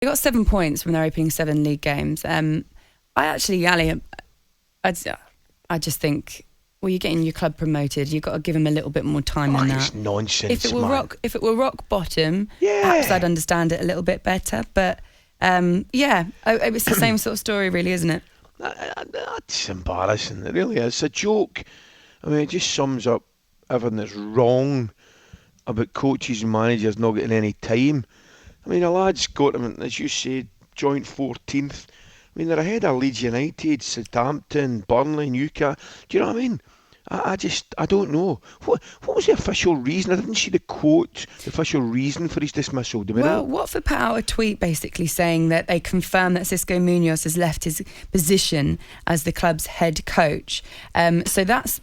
They got 7 points from their opening 7 league games. Ali, I just think, well, you're getting your club promoted. You've got to give them a little bit more time than that. It's nonsense, if it were rock bottom, yeah, perhaps I'd understand it a little bit better. But it's the same sort of story, really, isn't it? That's embarrassing. It really is. It's a joke. I mean, it just sums up everything that's wrong about coaches and managers not getting any time. I mean, the lads got them, as you said, joint 14th. I mean, they're ahead of Leeds United, Southampton, Burnley, Newcastle. Do you know what I mean? I don't know. What was the official reason? I didn't see the quote, the official reason for his dismissal. Watford put out a tweet basically saying that they confirm that Xisco Munoz has left his position as the club's head coach. So that's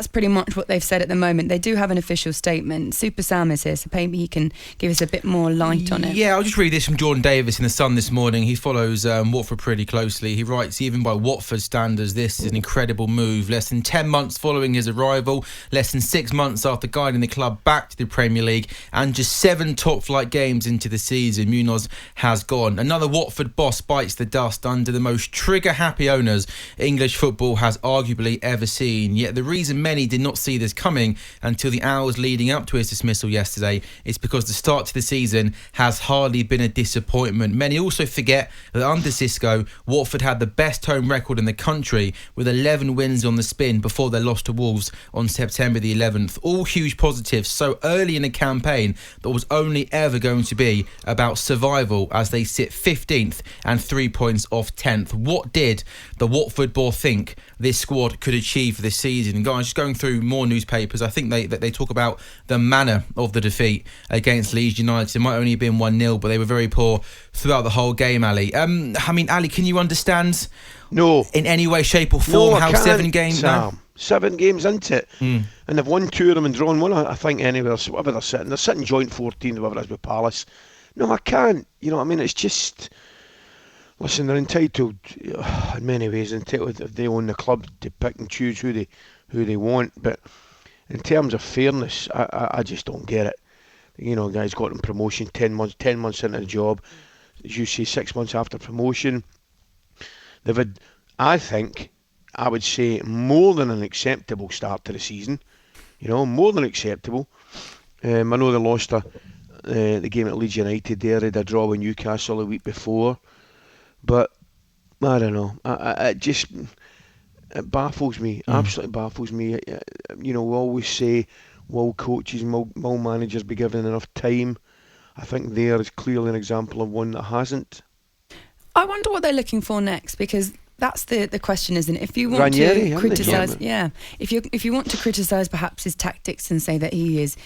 pretty much what they've said at the moment. They do have an official statement. Super Sam is here, so maybe he can give us a bit more light on it. Yeah, I'll just read this from Jordan Davis in The Sun this morning. He follows Watford pretty closely. He writes, even by Watford standards, this is an incredible move. Less than 10 months following his arrival, less than 6 months after guiding the club back to the Premier League, and just 7 top-flight games into the season, Munoz has gone. Another Watford boss bites the dust under the most trigger-happy owners English football has arguably ever seen. Yet the reason many did not see this coming until the hours leading up to his dismissal yesterday is because the start to the season has hardly been a disappointment. Many also forget that under Xisco, Watford had the best home record in the country with 11 wins on the spin before their loss to Wolves on September the 11th. All huge positives so early in a campaign that was only ever going to be about survival as they sit 15th and 3 points off 10th. What did the Watford board think this squad could achieve for this season? And guys, just going through more newspapers, I think they talk about the manner of the defeat against Leeds United. It might only have been 1-0, but they were very poor throughout the whole game, Ali. Ali, can you understand in any way, shape or form how 7 games now? 7 games into it, and they've won 2 of them and drawn 1, I think, anywhere, whatever they're sitting joint 14, whatever it is with Palace. No, I can't. You know what I mean? It's just... Listen, they're entitled, in many ways, if they own the club, to pick and choose who they want. But in terms of fairness, I just don't get it. You know, guys got them promotion 10 months into the job. As you say, 6 months after promotion. They've had, I would say, more than an acceptable start to the season. You know, more than acceptable. I know they lost the game at Leeds United there. They had a draw with Newcastle a week before. But I don't know. It baffles me. Absolutely baffles me. You know, we always say, will coaches, will managers be given enough time? I think there is clearly an example of one that hasn't. I wonder what they're looking for next, because that's the question, isn't it? If you want to criticise, if you want to criticise perhaps his tactics and say that he is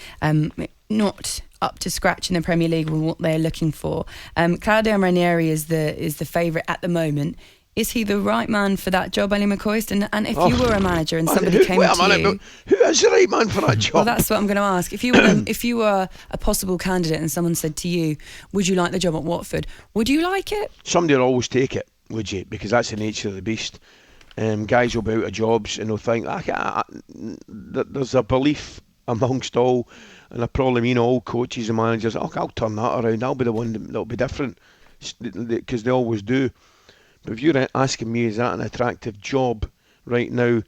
not up to scratch in the Premier League with what they're looking for, Claudio Ranieri is the favourite at the moment. Is he the right man for that job, Ali McCoist? And if you were a manager and somebody came to you... Who is the right man for that job? Well, that's what I'm going to ask. If you were a possible candidate and someone said to you, would you like the job at Watford? Would you like it? Somebody will always take it, would you? Because that's the nature of the beast. Guys will be out of jobs and they'll think, there's a belief amongst all, and I probably mean all coaches and managers, I'll turn that around, I'll be the one that'll be different, because they always do. But if you're asking me, is that an attractive job right now,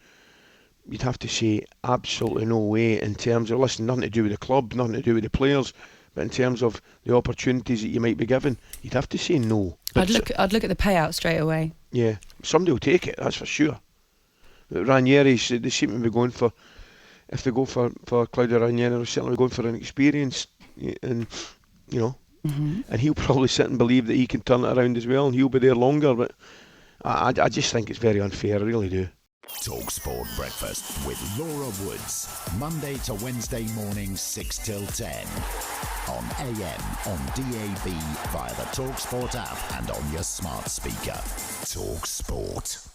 you'd have to say absolutely no way, in terms of, listen, nothing to do with the club, nothing to do with the players, but in terms of the opportunities that you might be given, you'd have to say no. I'd look at the payout straight away. Yeah, somebody will take it, that's for sure. But Ranieri, they seem to be going for, if they go for Claudio Ranieri, they're certainly going for an experience, and you know. And he'll probably sit and believe that he can turn it around as well, and he'll be there longer. But I just think it's very unfair, I really do. talkSPORT Breakfast with Laura Woods, Monday to Wednesday morning 6 till 10 on AM, on DAB, via the talkSPORT app and on your smart speaker. talkSPORT.